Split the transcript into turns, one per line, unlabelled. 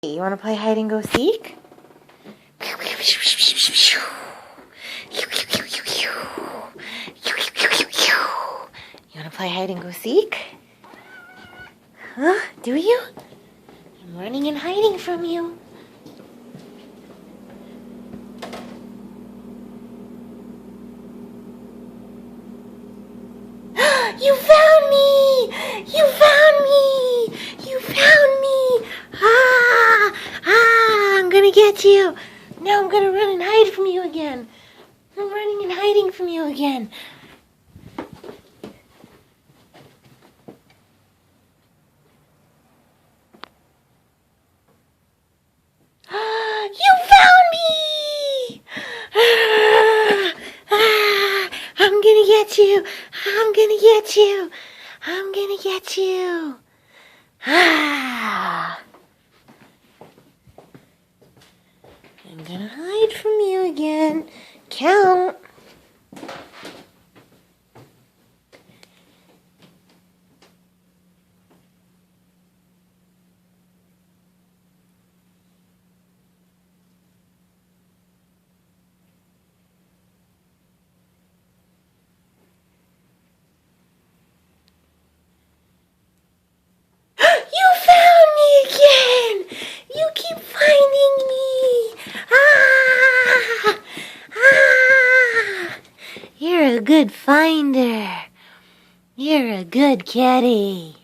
You want to play hide and go seek? You want to play hide and go seek? Huh? Do you? I'm running and hiding from you. You found me! You found me! You found me! I'm gonna get you. Now I'm gonna run and hide from you again. I'm running and hiding from you again. You found me! I'm gonna get you. I'm gonna get you. I'm gonna get you. I'm gonna hide from you again. Count. You found me again! You keep finding me! You're a good finder. You're a good kitty.